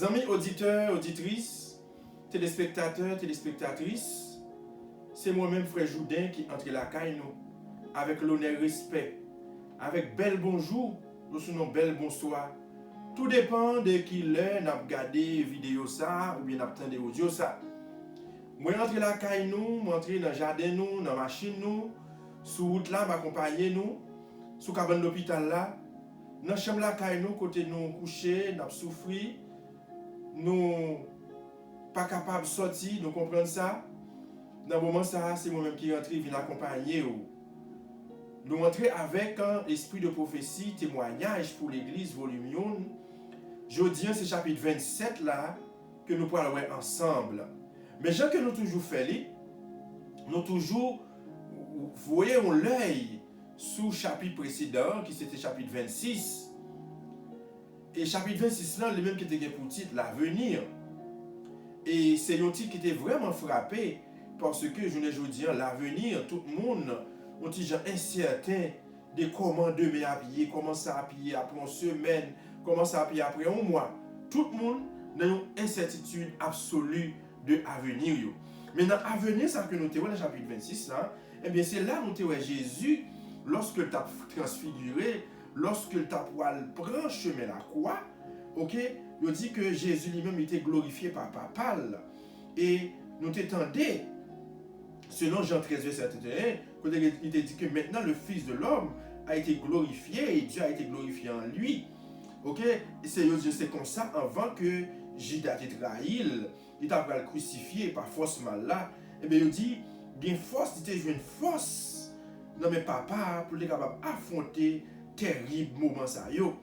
Amis auditeurs, auditrices, téléspectateurs, téléspectatrices, c'est moi-même, frère Joudin, qui entre la caille nous, avec l'honneur et respect, avec bel bonjour, nous souhaitons bel bonsoir. Tout dépend de qui l'est, n'a regardé vidéo ça, ou bien n'a entendu audio ça. Moi, entre la caille nous, moi, entre dans le jardin nous, dans la machine nous, sous route là, m'accompagner nous, sous cabane d'hôpital là, dans la chambre la caille nous, côté nous coucher, n'a souffri, nous pas capable de sortir, nous comprenons ça. Dans le moment ça, c'est moi-même qui rentre, viens accompagner. Nous rentrons avec un esprit de prophétie, témoignage pour l'église, volume 1. Jeudi, c'est chapitre 27 là, que nous parlons ensemble. Mais ce que nous toujours fait, nous toujours voyons l'œil sous le chapitre précédent, qui c'était chapitre 26. Et chapitre 26 là, le même qui était pour titre l'avenir. Et c'est un titre qui était vraiment frappé parce que je ne dis l'avenir, tout le monde on dit incertain de comment demain appuyer, comment ça appuyer après une semaine, comment ça appuyer après un mois. Tout le monde a une incertitude absolue de l'avenir. Mais dans l'avenir, ça que nous avons dans le chapitre 26, là, eh bien c'est là où nous avons Jésus, lorsque il t'a transfiguré, lorsque il t'a pris le chemin la croix, ok, il dit que Jésus lui-même était glorifié par Papa. Et nous t'étendons, selon Jean 13, verset 31, il te dit que maintenant le Fils de l'homme a été glorifié et Dieu a été glorifié en lui. Ok? C'est comme ça, avant que Judas te trahi, il t'a crucifié par force mal là. Et bien il dit, bien force, il t'a joué une force dans mes papas pour être capable d'affronter terrible moment ça yo.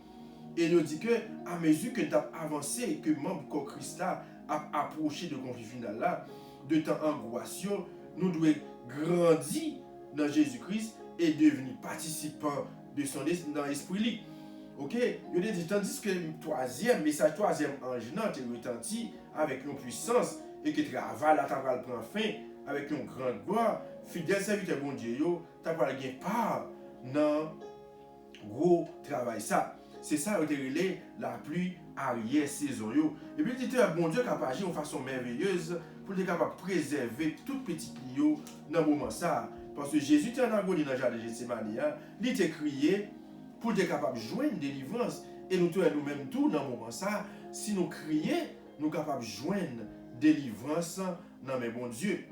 Et il dit que à mesure que tu as avancé, que membre de Christ a approché de conflit final là, de temps angoisseux, nous devons grandir dans Jésus-Christ et devenir participants de son dans l'esprit. Ok? Il dit, tandis que le troisième message, troisième ange, est retenti avec une puissance et que travail là, tu vas prendre fin avec une grande gloire. Fidèle serviteur bon Dieu, tu vas gagner part dans gros travail ça. C'est ça qui est la pluie arrière saison. Et puis, il dit bon Dieu qui a agi de façon merveilleuse pour être capable de préserver tout petit lio dans le moment ça. Parce que Jésus était en agonie dans le jardin de Gethsemane. Il était crié pour être capable de joindre une délivrance. Et nous nous-mêmes tout dans le moment ça. Si nous crions, nous sommes capables de joindre délivrance dans mes bon Dieu.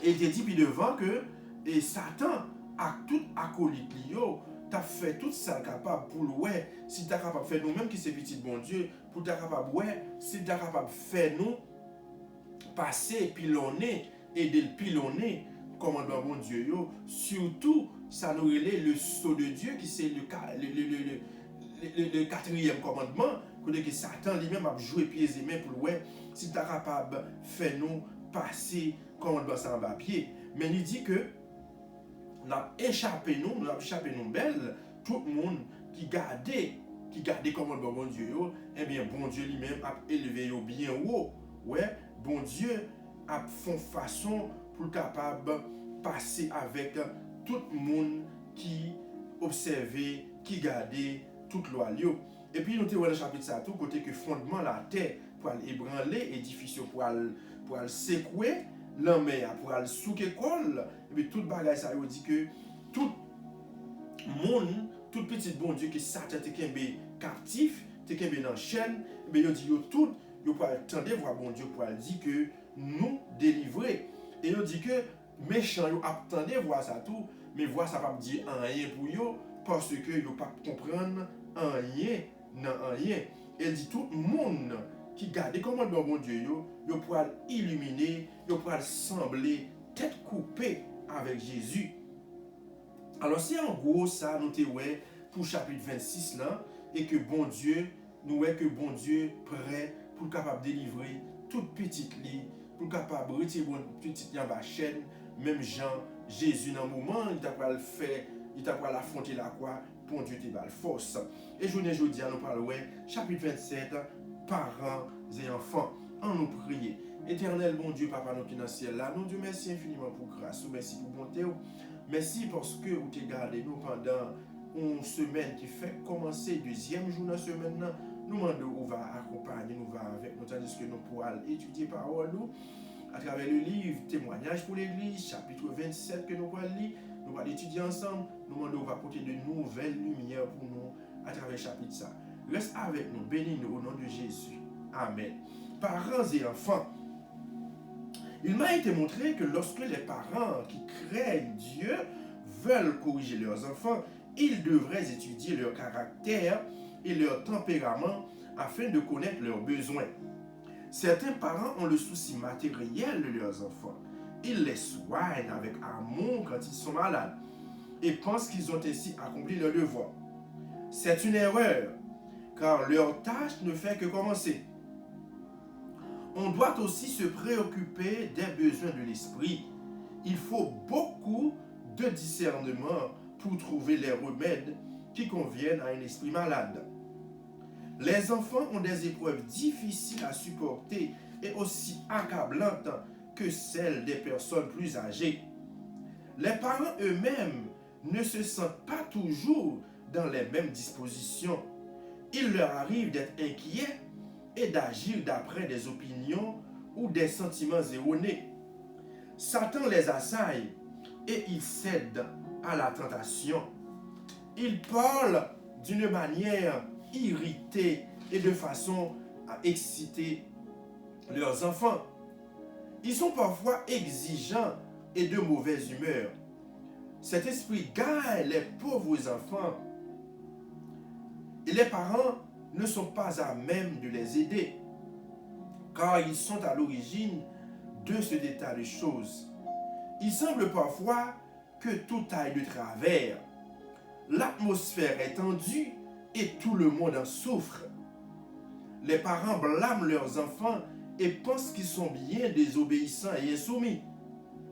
Et il dit puis devant que et Satan a tout acolyte lio. Tu as fait tout ça capable pour le ouais, si tu es capable de faire nous-mêmes qui c'est petit bon Dieu, pour tu es capable ouais, si tu es capable de faire nous passer pilonner et de le pilonner commandement bon Dieu yo, surtout ça nous relève le sceau de Dieu qui c'est le quatrième commandement que Satan lui-même a joué pieds et mains pour le ouais, si tu es capable de faire nous passer commandement ça en bas pied, mais il dit que nous avons échappé nous belle, tout le monde qui gardait commandement bon Dieu, eh bien bon Dieu lui-même a élevé bien haut. Ouais, bon Dieu a fait façon pour capable passer avec tout le monde qui observait, qui gardait toute loi. Et puis nous avons dans le chapitre ça tout côté que fondement la terre pour aller ébranler, édifice pour aller secouer, l'homme pour aller souquer col. Et puis tout bagage ça dit que tout monde, tout petit bon Dieu qui Satan te captif, te dans chaîne, et bien il dit tout vous pouvez attendre voir bon Dieu pour dire que nous délivrer. Et il dit que méchants vous attendez voir ça tout, mais voir ça pas dire rien pour eux parce que vous pas comprendre rien non rien. Il dit tout le monde qui garde commandement bon Dieu vous pouvez illuminer, vous pouvez sembler tête coupée avec Jésus. Alors c'est en gros ça nous te ouais pour chapitre 26 là et que bon Dieu nous est que bon Dieu prêt pour capable délivrer toute petite lit, pour capable retirer une petite chaîne, même Jean, Jésus dans le moment, il t'a pas le fait, il t'a pas l'affronter la croix, pour Dieu te la force. Et je dis à nous parler, chapitre 27, parents et enfants, en nous prier. Éternel bon Dieu, Papa nous qui dans le ciel là, nous Dieu merci infiniment pour grâce, merci pour bonté, merci parce que vous t'avez gardé nous pendant une semaine qui fait commencer deuxième jour de la semaine. nous demandons on va accompagner, nous va avec nous, tandis que nous pourrons étudier parole nous à travers le livre Témoignage pour l'Église, chapitre 27 que nous allons lire, nous allons étudier ensemble, nous demandons on va apporter de nouvelles lumières pour nous à travers le chapitre ça. Reste avec nous, bénis-nous au nom de Jésus. Amen. Parents et enfants, il m'a été montré que lorsque les parents qui craignent Dieu veulent corriger leurs enfants, ils devraient étudier leur caractère et leur tempérament afin de connaître leurs besoins. Certains parents ont le souci matériel de leurs enfants. Ils les soignent avec amour quand ils sont malades et pensent qu'ils ont ainsi accompli leur devoir. C'est une erreur, car leur tâche ne fait que commencer. On doit aussi se préoccuper des besoins de l'esprit. Il faut beaucoup de discernement pour trouver les remèdes qui conviennent à un esprit malade. Les enfants ont des épreuves difficiles à supporter et aussi accablantes que celles des personnes plus âgées. Les parents eux-mêmes ne se sentent pas toujours dans les mêmes dispositions. Il leur arrive d'être inquiets et d'agir d'après des opinions ou des sentiments erronés. Satan les assaille et ils cèdent à la tentation. Ils parlent d'une manière irritée et de façon à exciter leurs enfants. Ils sont parfois exigeants et de mauvaise humeur. Cet esprit gagne les pauvres enfants et les parents ne sont pas à même de les aider, car ils sont à l'origine de ce état de choses. Il semble parfois que tout aille de travers. L'atmosphère est tendue et tout le monde en souffre. Les parents blâment leurs enfants et pensent qu'ils sont bien désobéissants et insoumis.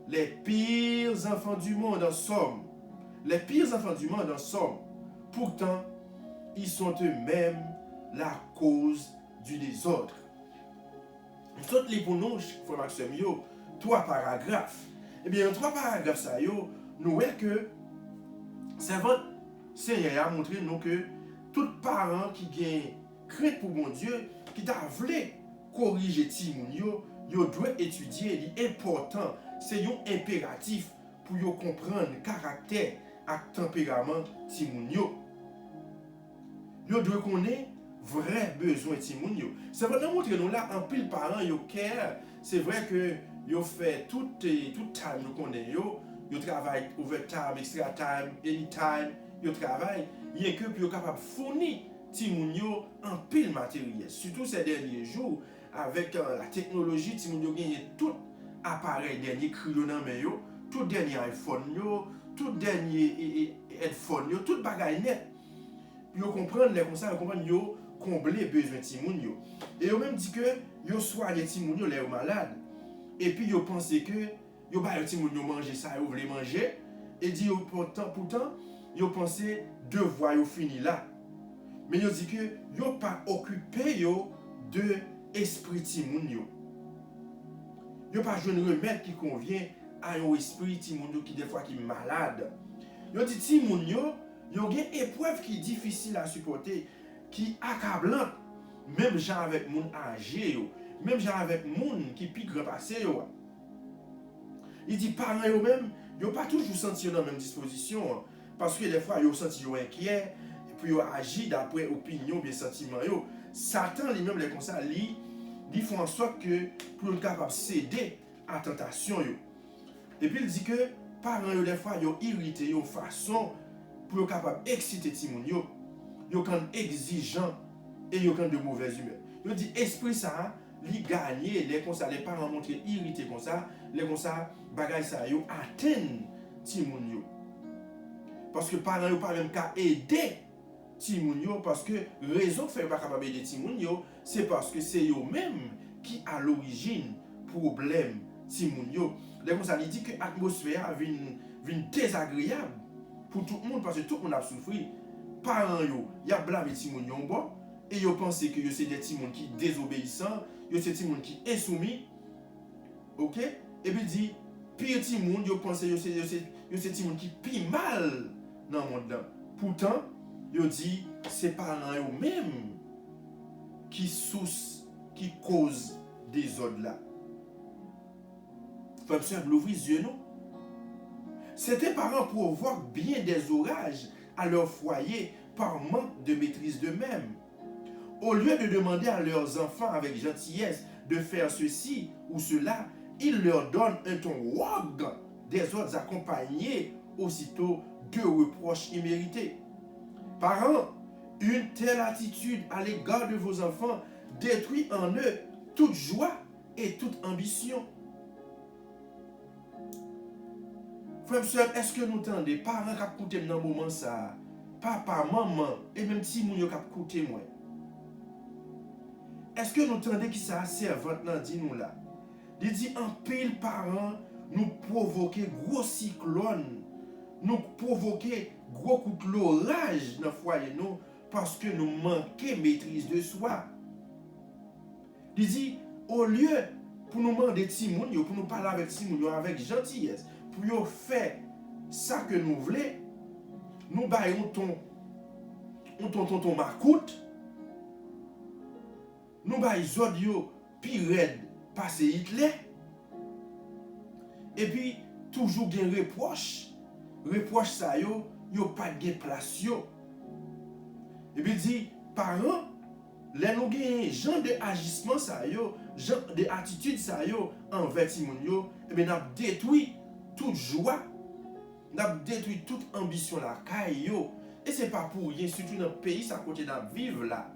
Les pires enfants du monde en somme. Les pires enfants du monde en somme. Pourtant, ils sont eux-mêmes la cause du désordre. Nous sommes les pour nous, frère Maxime, trois paragraphes. Eh bien, trois paragraphes, ça, nous voyons que c'est votre Seigneur a montré nous que tout parent qui gagne crainte pour mon Dieu, qui t'a voulu corriger Timoun, yo doit étudier, l'important, c'est un impératif pour yo comprendre le caractère et tempérament Timoun. Yo doit connaître vrai besoin Timoun. C'est vrai montrer nous là en pile parents yo care, c'est vrai que yo fait tout time nous connaît yo travaille overtime, extra time, anytime, yo travaille, il y a que pour capable fournir Timoun yo en pile matériel. Surtout ces derniers jours avec la technologie, Timoun yo gagne tout appareil dernier crayon dans main yo, tout dernier iPhone yo, tout dernier headphone yo, tout bagay net. Yo comprendre les comme ça, yo comprendre yo combler besoin Timoun yo. Et yo même dit que yo soigne Timoun yo les malades. Et puis yo pense que yo ba Timoun yo manger ça, yo vle manger et dit yo pourtant yo pense devoir yo fini là. Mais yo dit que yo pas occupé yo de esprit Timoun yo. Yo pas joindre remède qui convient à un esprit Timoun yo qui des fois qui malade. Yo dit Timoun yo gen épreuve qui difficile à supporter, qui accablante, même gens avec moun âgé yo, même gens avec moun qui pi grand passé yo. Il dit parents yo même, yo pas toujours senti dans la même disposition parce que des fois yo senti yo inquiet et puis yo agi d'après opinion bien sentiment yo. Satan lui-même les comme ça lui font en sorte que pour être capable céder à tentation yo. Et puis il dit que parents yo des fois yo irrité yo façon pour être capable d'exciter Timoun yo quand exigeant et yo quand de mauvaise humeur. Yo dit esprit ça li gagner les comme ça les parents montrent irrité comme ça, les comme ça bagay ça yo atteindre Timoun yo. Parce que parents yo pas même qu'à aider Timoun yo parce que raison fait pas capable aider Timoun yo, c'est parce que c'est yo même qui à l'origine problème Timoun yo. Les comme ça il dit que l'atmosphère vient désagréable pour tout le monde parce que tout le monde a souffert. Parents yo, y a blâmé Timoun yo bon et yo pense que yo c'est des Timoun qui désobéissants, yo c'est Timoun qui insoumis. OK? Et puis dit pire Timoun yo pense yo c'est Timoun qui pi mal dans le monde là. Pourtant, yo dit c'est parents yo même qui source, qui cause des ordres là. Frère, sœur, l'ouvrir les yeux, non? Certains parents provoquent bien des orages à leur foyer par manque de maîtrise d'eux-mêmes. Au lieu de demander à leurs enfants avec gentillesse de faire ceci ou cela, ils leur donnent un ton wag, des ordres accompagnés aussitôt de reproches immérités. Parents, une telle attitude à l'égard de vos enfants détruit en eux toute joie et toute ambition. Frère, soeur, est-ce que nous entendons des parents qui ont écouté dans le moment ça? Papa, maman, et même si nous avons écouté moi. Est-ce que nous entendons qui ça servante dans nous là? Il dit en pile parents nous provoquer gros cyclone, nous provoquer gros coup de l'orage dans le foyer nous parce que nous manquons maîtrise de soi. Il dit au lieu pour nous demander Timoun, pour nous parler avec Timoun avec gentillesse, pour faire ça que nous voulons, nous baillons ton macoute, nous baillons zodio pire passer Hitler, et puis toujours gen reproche ça yo pas de place yo. Et puis dit parents, les nous gen genre de agissement ça yo, genre de attitude ça yo envers Timoun yo, et bien n'a détruit toute joie, n'a détruit toute ambition la caille yo. Et c'est pas pour rien, surtout dans le pays ça côté n'a vivre là.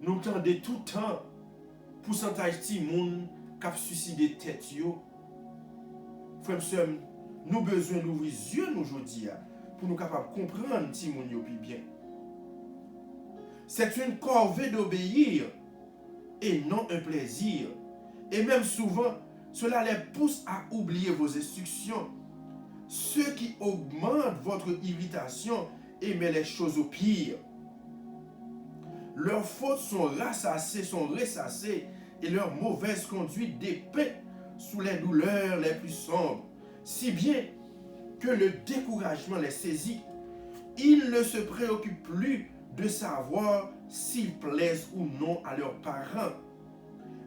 Nous tendons tout le temps pourcentage de monde qui a suicidé tête yo. Frère sœur, nous besoin d'ouvrir les yeux aujourd'hui pour nous capables de comprendre ti moun yo plus bien. C'est une corvée d'obéir et non un plaisir. Et même souvent, cela les pousse à oublier vos instructions. Ce qui augmente votre irritation et met les choses au pire. Leurs fautes sont ressassées et leur mauvaise conduite dépeint sous les douleurs les plus sombres, si bien que le découragement les saisit. Ils ne se préoccupent plus de savoir s'ils plaisent ou non à leurs parents.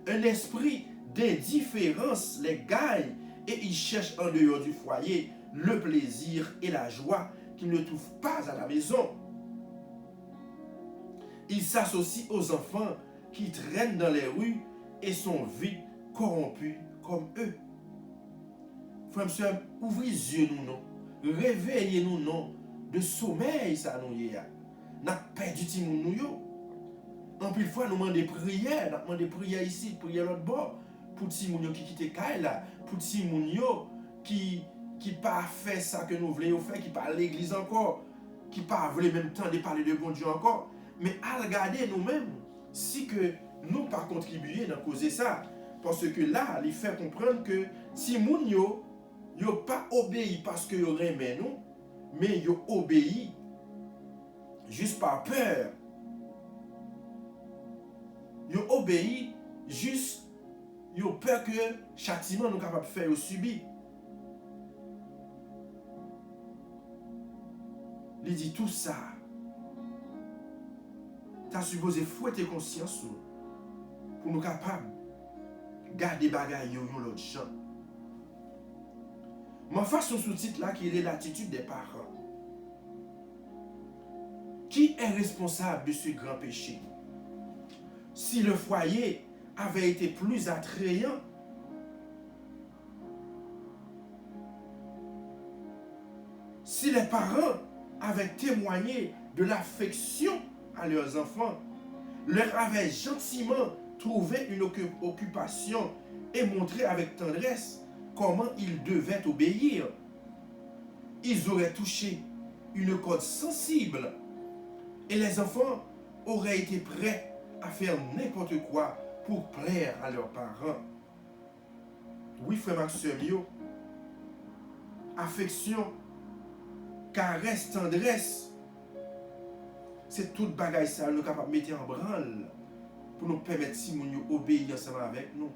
Un esprit d'indifférence les gagne et ils cherchent en dehors du foyer le plaisir et la joie qu'ils ne trouvent pas à la maison. Ils s'associent aux enfants qui traînent dans les rues et sont vite corrompus comme eux. Frères, sœurs, ouvrez les yeux nous non. Réveillez-nous non de sommeil ça nous y a. N'a perdu ti moun nou yo. En plus fois nous demandons des prières, nous demandons des prières ici, prières l'autre bord pour ti moun yo qui quitte caille là, pour ti moun yo qui pas fait ça que nous voulons faire, qui pas à l'église encore, qui pas voulu même temps de parler de bon Dieu encore, mais à regarder nous-mêmes si que nous pas contribuer dans causer ça, parce que là il fait comprendre que si moun yo pas obéi parce que yo remet nous, mais yo obéi juste par peur. Yo obéi juste yo peur que châtiment nous capable faire yo subir. Il dit tout ça. Tu as supposé fouetter conscience pour nous capables garder bagaille yo l'autre gens. Ma façon sous-titre là qui est l'attitude des parents. Qui est responsable de ce grand péché? Si le foyer avait été plus attrayant, si les parents avaient témoigné de l'affection à leurs enfants, leur avaient gentiment trouvé une occupation et montré avec tendresse comment ils devaient obéir, ils auraient touché une corde sensible et les enfants auraient été prêts à faire n'importe quoi pour plaire à leurs parents. Oui, frère Maxime, affection, caresse, tendresse, c'est toute bagaille ça nous capable de mettre en branle pour nous permettre si nous obéir ensemble avec nous.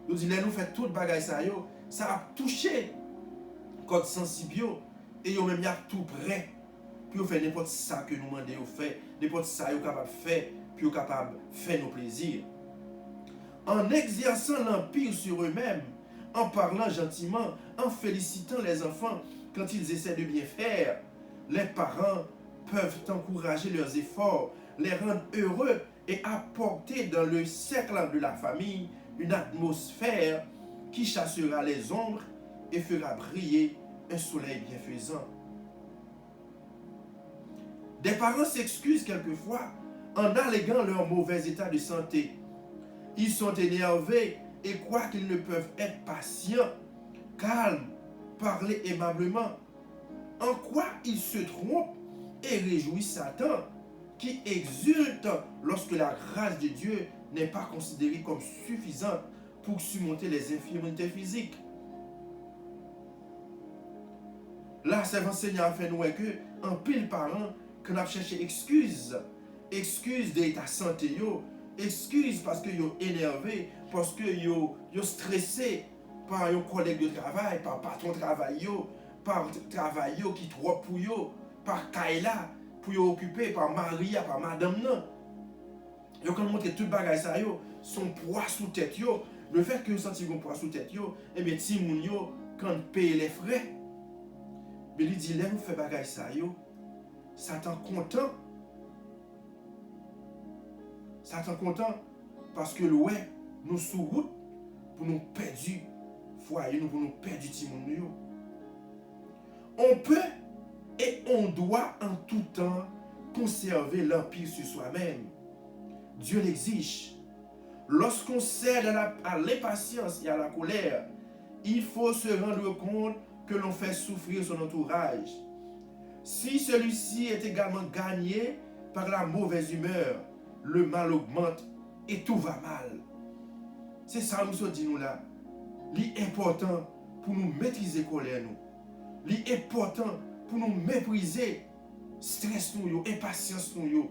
Nous disons, nous faisons toute bagaille ça a touché code sensible et nous même tout prêt pour faire n'importe ça que nous demandons de faire n'importe ça yo capable faire, puis yo capable faire nos plaisirs. En exerçant l'empire sur eux-mêmes, en parlant gentiment, en félicitant les enfants quand ils essaient de bien faire, les parents peuvent encourager leurs efforts, les rendre heureux et apporter dans le cercle de la famille une atmosphère qui chassera les ombres et fera briller un soleil bienfaisant. Des parents s'excusent quelquefois en alléguant leur mauvais état de santé. Ils sont énervés et croient qu'ils ne peuvent être patients, calmes, parler aimablement. En quoi ils se trompent et réjouissent Satan, qui exulte lorsque la grâce de Dieu n'est pas considérée comme suffisante pour surmonter les infirmités physiques. Là, c'est enseignant a fait nous que en pile parents qu'on a cherché excuses de l'état santé yo, excuses parce que yo énervé, parce que yo stressé par un collègue de travail, par patron de travail yo, par travail yo qui trop pour yo, par Kaila pour yo occuper, par Maria, par madame non. Yo quand montre tout bagay ça yo, son poids sous tête yo, le fait que yo senti un poids sous tête yo, et bien ti moun yo quand paye les frais. Mais lui dit là vous fait bagay ça yo, Satan content. Satan content parce que ouais, nous sous route pour nous perdre foyer, pour nous perdre ti moun yo. On peut et on doit en tout temps conserver l'empire sur soi-même. Dieu l'exige. Lorsqu'on cède à l'impatience et à la colère, il faut se rendre compte que l'on fait souffrir son entourage. Si celui-ci est également gagné par la mauvaise humeur, le mal augmente et tout va mal. C'est ça que nous disons là. L'important pour nous maîtriser la colère, l'important pour nous mépriser stress nous, impatience nous.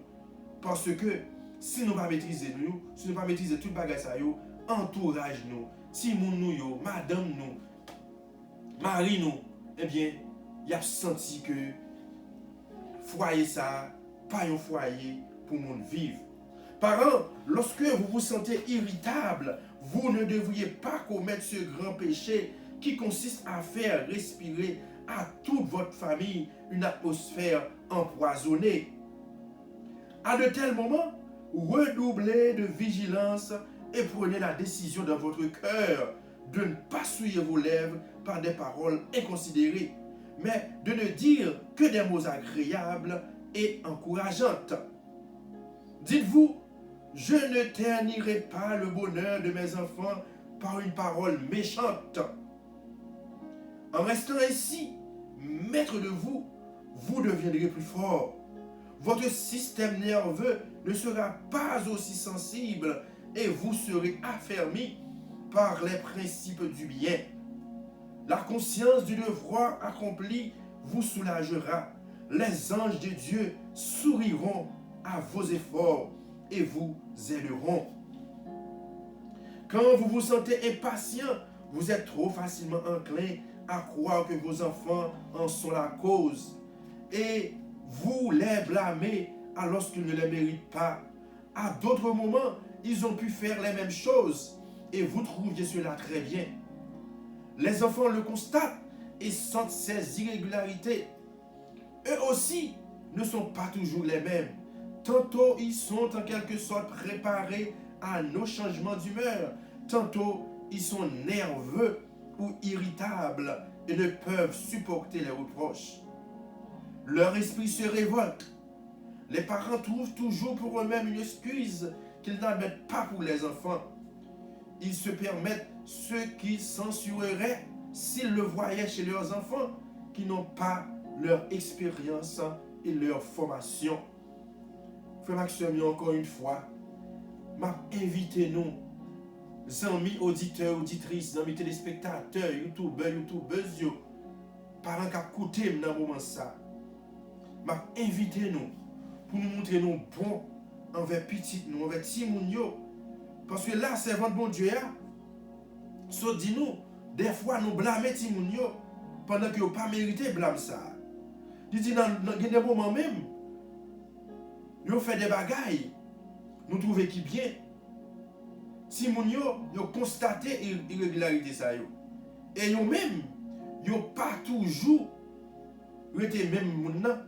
Parce que si nous ne pas maîtriser nous, si nous ne pas maîtriser tout bagage ça yo, entourage nous, si moun nous yo, madame nous, mari nous, eh bien, y a senti que foyer ça, pas un foyer pour moun vivre. Parents, lorsque vous vous sentez irritable, vous ne devriez pas commettre ce grand péché qui consiste à faire respirer à toute votre famille une atmosphère empoisonnée. À de tels moments, redoublez de vigilance et prenez la décision dans votre cœur de ne pas souiller vos lèvres par des paroles inconsidérées, mais de ne dire que des mots agréables et encourageantes. Dites-vous, je ne ternirai pas le bonheur de mes enfants par une parole méchante. En restant ainsi, maître de vous, vous deviendrez plus fort. Votre système nerveux ne sera pas aussi sensible et vous serez affermi par les principes du bien. La conscience du devoir accompli vous soulagera. Les anges de Dieu souriront à vos efforts et vous aideront. Quand vous vous sentez impatient, vous êtes trop facilement enclin à croire que vos enfants en sont la cause et vous les blâmez alors qu'ils ne les méritent pas. À d'autres moments, ils ont pu faire les mêmes choses et vous trouviez cela très bien. Les enfants le constatent et sentent ces irrégularités. Eux aussi ne sont pas toujours les mêmes. Tantôt, ils sont en quelque sorte préparés à nos changements d'humeur. Tantôt, ils sont nerveux ou irritables et ne peuvent supporter les reproches. Leur esprit se révolte. Les parents trouvent toujours pour eux-mêmes une excuse qu'ils n'admettent pas pour les enfants. Ils se permettent ce qu'ils censureraient s'ils le voyaient chez leurs enfants qui n'ont pas leur expérience et leur formation. Frère Maxime, encore une fois, invitez-nous, amis auditeurs, auditrices, amis téléspectateurs, youtubeurs, youtubeuses, parents qui écoutent dans ce moment ça. Invitez-nous pour nous montrer nous bons envers petit nous, envers petit moun yo. Parce que là, c'est votre bon Dieu. So dis-nous, des fois nous blâmer petit moun yo pendant que vous pas mérité blâme ça. Il dit dans des moments même, Yo fait des bagailles, nous trouvons qui bien. Si moun yo constaté irrégularité ça yo. Et yo même, yo pas toujours rete même moun nan.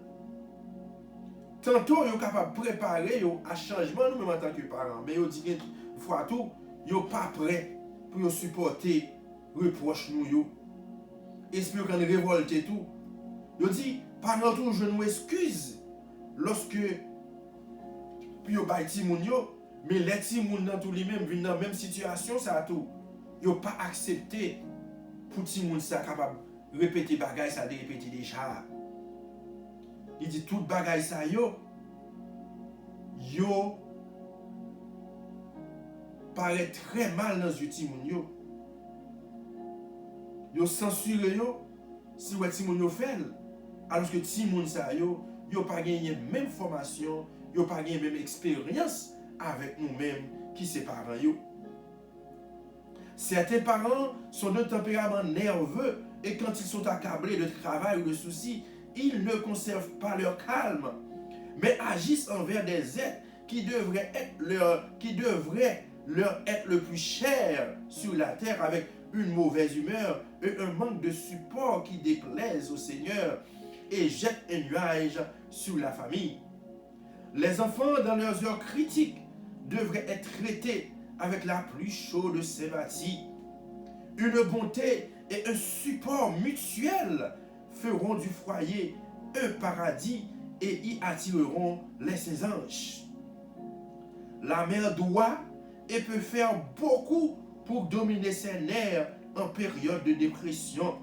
Tantôt yo capable préparer yo à changement nous même en tant que parents, mais yo dit que fois tout, yo pas prêt pour yo supporter reproche nous yo. Esprit qu'on révolte tout. Yo dit parents tout je nous excuse lorsque puis yo bay ti moun yo, mais les ti moun nan tout lui-même vinn dans même situation ça tout. Yo pas accepté pour ti moun ça capable répéter bagay ça de répéter déjà. Il dit tout bagay ça yo paraît très mal dans les ti moun yo. Yo censure yo si ouais ti moun yo fait alors que ti moun ça yo pas gagné même formation, yo pas gagné même expérience avec nous-mêmes qui c'est parents yo. Certains parents sont de tempérament nerveux et quand ils sont accablés de travail ou de soucis, ils ne conservent pas leur calme, mais agissent envers des êtres qui devraient leur être le plus cher sur la terre avec une mauvaise humeur et un manque de support qui déplaise au Seigneur et jette un nuage sur la famille. Les enfants, dans leurs heures critiques, devraient être traités avec la plus chaude sympathie. Une bonté et un support mutuel feront du foyer un paradis et y attireront les saints anges. La mère doit et peut faire beaucoup pour dominer ses nerfs en période de dépression.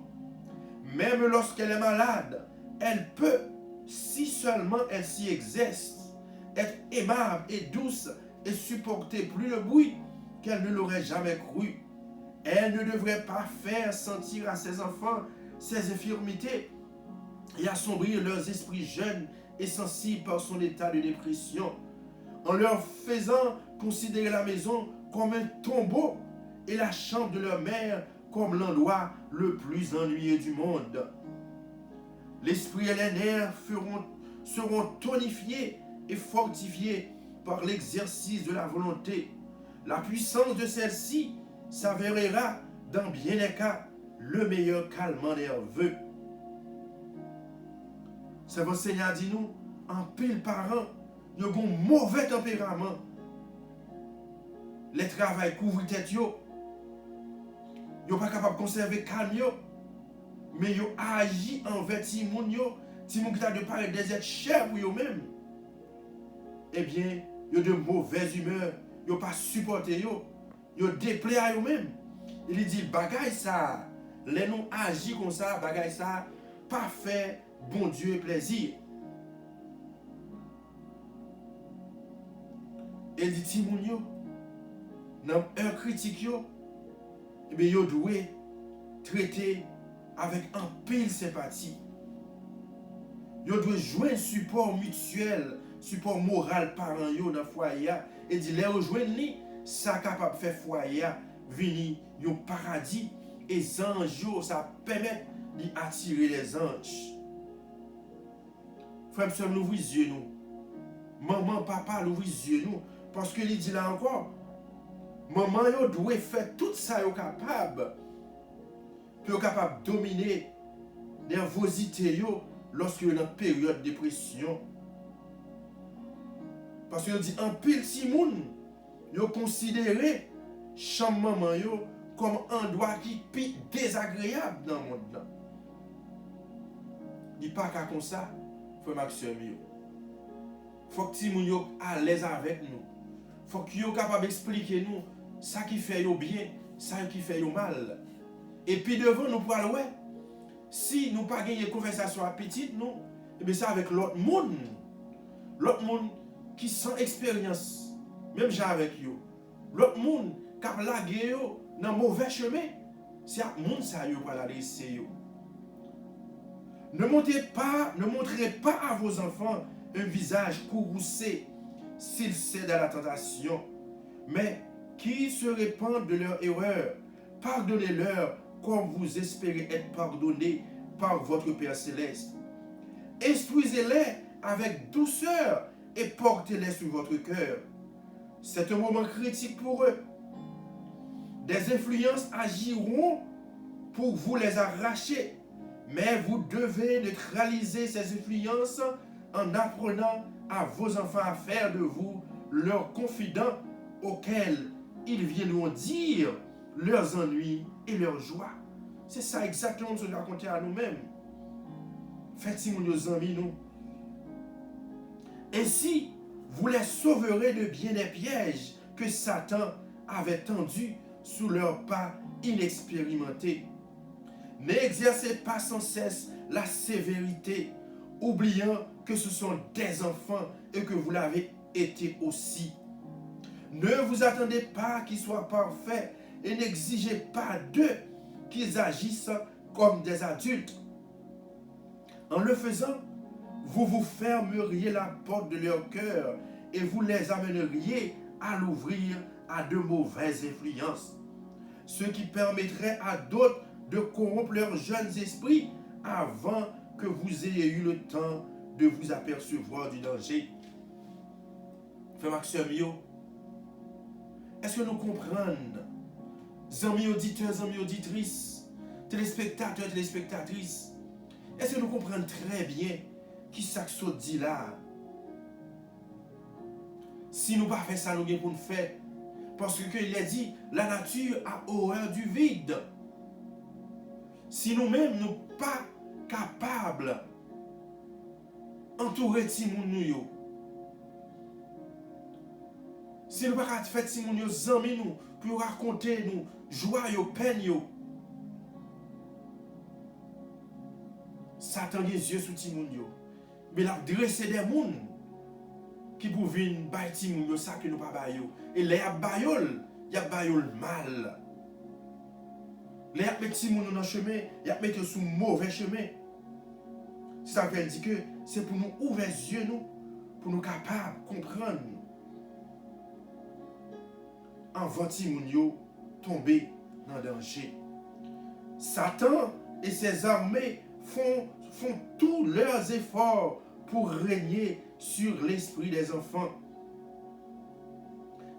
Même lorsqu'elle est malade, elle peut, si seulement elle s'y exerce, être aimable et douce et supporter plus le bruit qu'elle ne l'aurait jamais cru. Elle ne devrait pas faire sentir à ses enfants ses infirmités et assombrir leurs esprits jeunes et sensibles par son état de dépression, en leur faisant considérer la maison comme un tombeau et la chambre de leur mère comme l'endroit le plus ennuyeux du monde. L'esprit et les nerfs seront tonifiés et fortifiés par l'exercice de la volonté. La puissance de celle-ci s'avérera dans bien des cas le meilleur calmant nerveux. C'est votre Seigneur dit nous, en pile parents, ils ont un mauvais tempérament. Les travail couvrent tête yo. Ils sont pas capables de conserver calme yo. Mais ils agissent envers ti moun yo, ti moun qui t'a de paraître des êtres chers pour eux mêmes. Eh bien, ils ont de mauvaise humeur, ils n'ont pas supporté yo, ils déplaient à eux-mêmes. Il dit bagay ça, les nous agis comme ça, bagay ça, pas fait bon Dieu et plaisir. Il dit ti moun yo, dans un critique yo, eh bien yo doué traiter avec un pile sympathie. Yo doit jouer un support mutuel, support moral parent yo dans foyer et dit les rejoindre ni ça capable faire foyer venir un paradis et anges yo ça permet d'attirer les anges. Frère soeur nous ouvrons les yeux nous. Maman papa nous ouvrons les yeux nous parce que il dit là encore maman yo doit faire tout ça yo capable pour capable dominer nervosité yo lorsque vous êtes dans période de dépression. Parce que dit en pile si moun yo considéré chambre maman yo comme un endroit qui est désagréable dans le monde là. Dit pas qu'à comme ça, frère Maxime yo. Faut que ti moun yo à l'aise avec nous. Faut que yo capable expliquer nous ça qui fait yo bien, ça qui fait yo mal. Et puis devant nous pour aller ouais. Si nous pas gagner conversation petite nous, et bien ça avec l'autre monde qui sans expérience, même j'ai avec yo. L'autre monde qui a lagué yo dans mauvais chemin, c'est à monde ça yo pour l'adresser yo. Ne montrez pas à vos enfants un visage courroucé s'ils cèdent à la tentation, mais qu'ils se répandent de leur erreur. Pardonnez-leur comme vous espérez être pardonné par votre Père Céleste. Instruisez-les avec douceur et portez-les sur votre cœur. C'est un moment critique pour eux. Des influences agiront pour vous les arracher, mais vous devez neutraliser ces influences en apprenant à vos enfants à faire de vous leurs confidents auxquels ils viendront dire leurs ennuis et leurs joies. C'est ça exactement ce que nous raconter à nous-mêmes. Faites-y nos amis, nous. Ainsi, vous les sauverez de bien des pièges que Satan avait tendus sous leurs pas inexpérimentés. N'exercez pas sans cesse la sévérité, oubliant que ce sont des enfants et que vous l'avez été aussi. Ne vous attendez pas qu'ils soient parfaits et n'exigez pas d'eux qu'ils agissent comme des adultes. En le faisant, vous vous fermeriez la porte de leur cœur et vous les amèneriez à l'ouvrir à de mauvaises influences, ce qui permettrait à d'autres de corrompre leurs jeunes esprits avant que vous ayez eu le temps de vous apercevoir du danger. Frère Maxime, est-ce que nous comprenons, amis auditeurs, amis auditrices, téléspectateurs, téléspectatrices, est-ce que nous comprenons très bien qui ça dit là? Si nous ne pas faire ça, nous avons pour nous faire. Parce qu'il a dit, la nature a horreur du vide. Si nous-mêmes ne sommes pas capables d'entourer Timoun, si nous ne pouvons pas faire Timoun, amis nous, pour raconter nous, joie, peine, Satan a les yeux sur Timoun. Mais il a dressé des gens qui pouvaient venir bailler Timoun, ça que nous ne pouvons pas. Et les bayol, il y a bayol mal. Les gens mettent Timoun dans le chemin, ils mettent sur mauvais chemin. Ça veut dire que c'est pour nous ouvrir les yeux, nous, pour nous capables de comprendre. Avant Timoun tomber dans le danger. Satan et ses armées font tous leurs efforts pour régner sur l'esprit des enfants.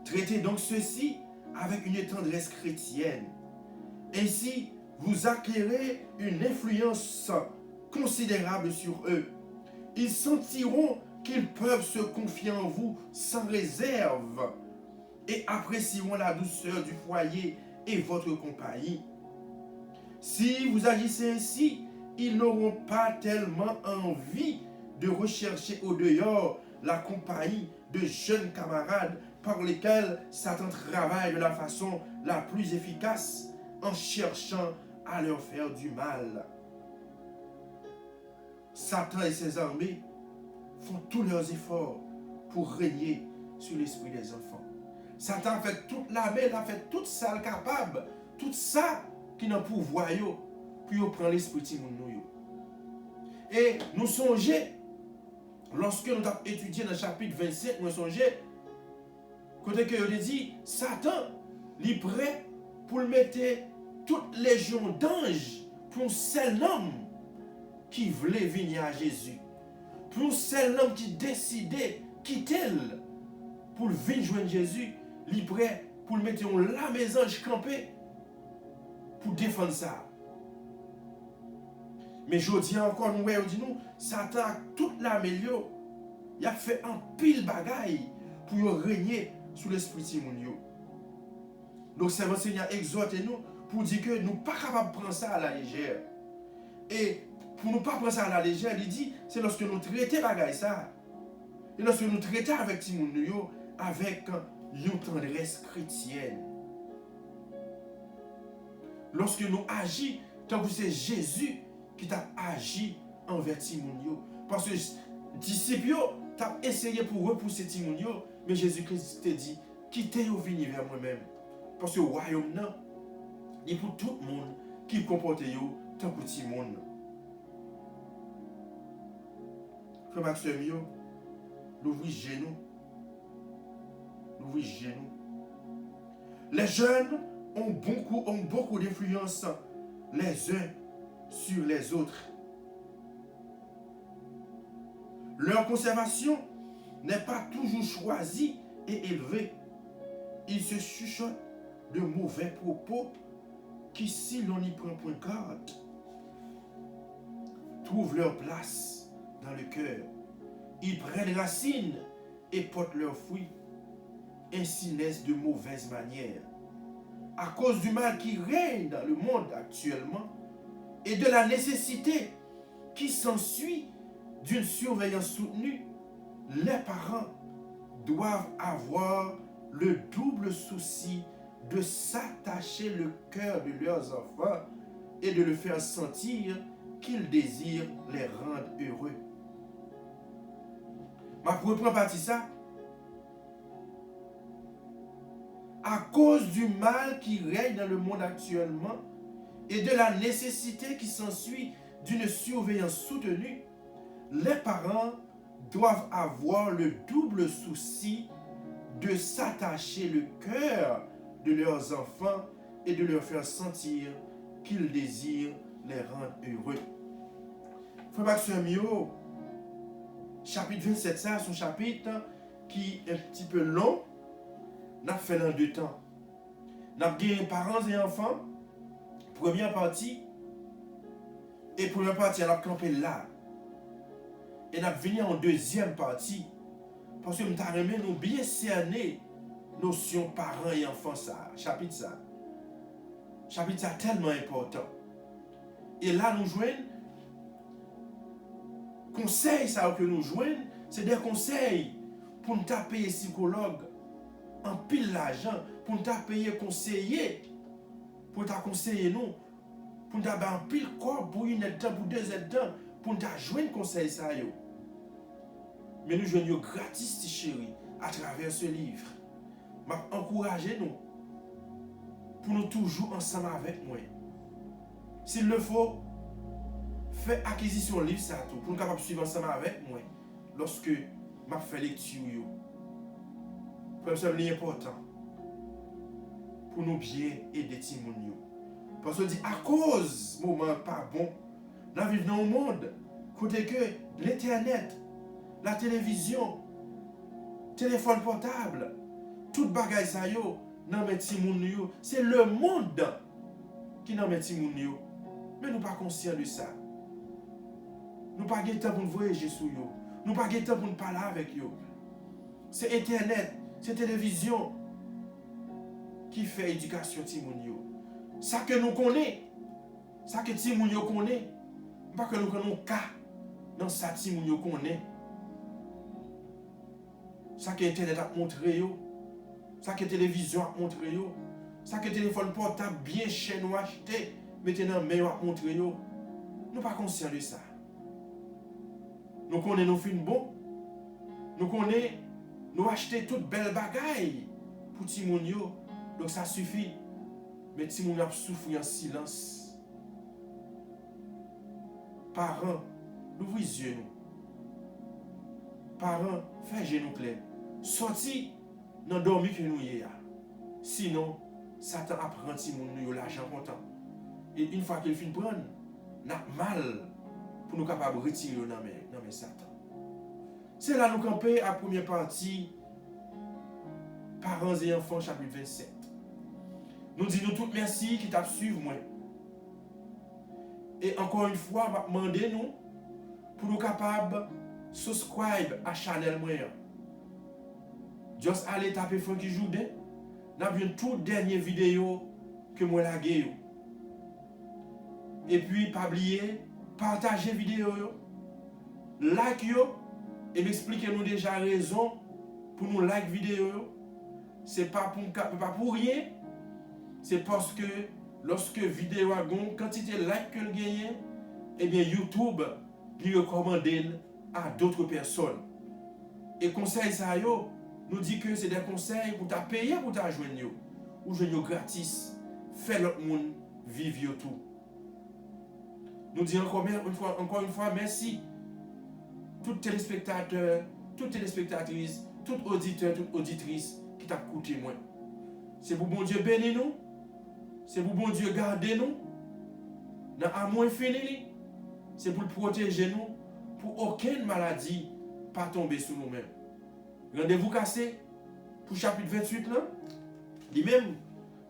Traitez donc ceci avec une tendresse chrétienne. Ainsi, vous acquérez une influence considérable sur eux. Ils sentiront qu'ils peuvent se confier en vous sans réserve et apprécieront la douceur du foyer et votre compagnie. Si vous agissez ainsi, ils n'auront pas tellement envie de rechercher au dehors la compagnie de jeunes camarades par lesquels Satan travaille de la façon la plus efficace en cherchant à leur faire du mal. Satan et ses armées font tous leurs efforts pour régner sur l'esprit des enfants. Satan a fait toute la main, il a fait tout ça capable, tout ça qui n'a pouvoir pour prendre l'esprit de nous. Et nous songeons, lorsque nous avons étudié dans le chapitre 27, nous songeons, côté que il dit, Satan, il est prêt pour mettre toute légion d'anges pour un seul homme qui voulait venir à Jésus. Pour un seul homme qui décidait quitter pour venir joindre Jésus, il est prêt pour mettre la maison campée pour défendre ça. Mais je dis encore, nous disons, Satan a toute la meilleure. Il a fait un pile bagaille pour régner sous l'esprit de Timoun. Donc c'est votre Seigneur exhorte nous pour dire que nous ne sommes pas capables de prendre ça à la légère. Et pour ne pas prendre ça à la légère, il dit, c'est lorsque nous traitons bagaille ça. Et lorsque nous traitons avec Timoun avec une tendresse chrétienne. Lorsque nous agissons, tant que c'est Jésus qui t'a agi envers Timoun. Parce que les disciples t'ont essayé pour repousser Timoun, mais Jésus-Christ t'a dit, quittez ou venez vers moi-même. Parce que le royaume, il est pour tout le monde qui comporte tant que Timoun. Frère Maxime, l'ouvrir genoux. L'ouvrir genoux. Les jeunes ont beaucoup d'influence les uns sur les autres. Leur conservation n'est pas toujours choisi et élevé. Il se chuchote de mauvais propos qui, si l'on y prend point garde, trouvent leur place dans le cœur. Ils prennent racine et portent leurs fruits. Ainsi naissent de mauvaises manières. À cause du mal qui règne dans le monde actuellement et de la nécessité qui s'ensuit d'une surveillance soutenue, les parents doivent avoir le double souci de s'attacher le cœur de leurs enfants et de le faire sentir qu'ils désirent les rendre heureux. Ma première partie ça. À cause du mal qui règne dans le monde actuellement et de la nécessité qui s'ensuit d'une surveillance soutenue, les parents doivent avoir le double souci de s'attacher le cœur de leurs enfants et de leur faire sentir qu'ils désirent les rendre heureux. Frère Maximio, chapitre 27, ça, c'est un chapitre qui est un petit peu long. Nous avons fait dans 2 temps. Nous avons gagné parents et enfants, première partie, et première partie, nous avons campé là. Et nous avons venu en deuxième partie, parce que nous avons bien cerné notion parents et enfants, ça, chapitre ça. Chapitre ça tellement important. Et là, nous jouons, conseils ça que nous jouons, c'est des conseils pour nous payer psychologue en pile l'argent, pour nous payer conseiller, pour nous conseiller nous, pour nous en pile corps pour une temps, pour 2 temps, pour nous jouer conseil ça yo. Mais nous jouons gratis, chérie, à travers ce livre. Encouragez-nous pour nous toujours ensemble avec moi. S'il le faut, faites acquisition livre ça tout pour nous capable suivre ensemble avec moi lorsque m'a fait lecture yo. C'est important pour nous bien aider Timoun yo. Parce que dit à cause moment pas bon, nous vivons dans un monde côté que l'internet, la télévision, téléphone portable, toute bagaille ça yo, nan met Timoun yo, c'est le monde qui nan met Timoun yo. Mais nous pas conscients de ça. Nous pas de temps pour nous voyager sur yo. Nous pas de temps pour nous parler avec yo. C'est internet, c'est télévision qui fait éducation Timoun yo. Ça que nous connaissons, ça que Timoun yo connaît, pas que nous connaissons cas dans ça Timoun yo connaît. Ça que internet a montré yo, ça que télévision a montré yo, ça que téléphone portable bien cher nous acheté, maintenant mais a montré yo. Nous pas conscients de ça. Nous connaissons nos films bons. Nous connaissons, nous acheter toutes belles bagailles pour Timoun yo. Donc ça suffit. Mais Timoun a souffert en silence. Parents, ouvrez les yeux nous. Parents, faites genoux clairs. Sorti dans dormi que nous y a. Sinon, Satan apprend Timoun yo l'argent content. Et une fois qu'il finit de prendre, n'a mal pour nous capables de retirer dans mes Satan. C'est là nous camper à première partie, parents et enfants, chapitre 27. Nous disons tout merci qui t'a suivi moi. Et encore une fois, je vais demander nous pour nous capables de subscribe à la chaîne moi. Juste aller taper Frankie Jourdain. Nous avons une toute dernière vidéo que moi la gué. Et puis, pas oublier, partager vidéo, like yo, et m'expliquer nous déjà raison pour nous like vidéo. C'est pas pour rien. C'est parce que lorsque vidéo a une quantité de like que le gagne, eh bien YouTube lui recommande à d'autres personnes. Et conseil ça yo nous dit que c'est des conseils pour ta payer pour ta joindre ou joindre gratis. Fait l'autre monde vivre tout. Nous disons encore une fois merci. Tout téléspectateur, toute téléspectatrice, tout auditeur, toute auditrice qui t'a écouté moi. C'est pour bon Dieu bénir nous. C'est pour bon Dieu garder nous. Dans l'amour infini. C'est pour protéger nous. Pour aucune maladie pas tomber sur nous-mêmes. Rendez-vous cassé pour chapitre 28 là. Lui-même,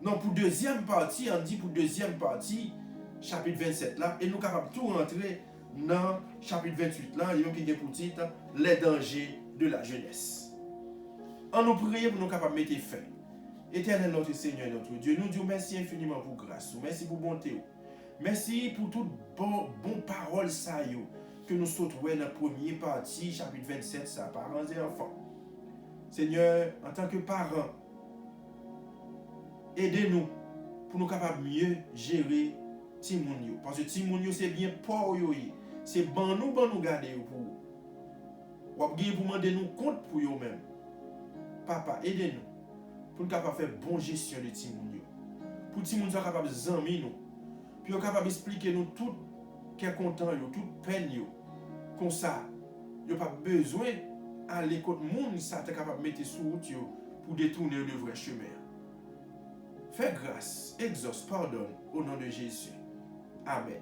non, pour deuxième partie, on dit pour deuxième partie, chapitre 27 là, et nous sommes capables de tout rentrer dans chapitre 28 là, il y a qui pour titre les dangers de la jeunesse. On nous prie pour nous capables de mettre fin. Éternel notre Seigneur et notre Dieu, nous disons merci infiniment pour grâce, merci pour bonté. Merci pour toutes bonnes paroles ça que nous sautons dans la première partie, chapitre 27, ça, parents et enfants. Seigneur, en tant que parents, aidez-nous pour nous capables mieux gérer Timounio. Parce que Timounio, c'est bien pour eux. C'est bon nous garder pour eux. Ou pour demander nous compte pour eux-mêmes. Papa, aidez-nous pour nous capables de faire bonne gestion de Timounio. Pour Timounio soit capable de zami nous. Puis nous capable d'expliquer nous tout qui est content, toute peine. Comme ça, il n'y a pas besoin d'aller contre le monde, ça est capable de mettre sur route pour détourner le vrai chemin. Fais grâce, exauce, pardonne au nom de Jésus. Amen.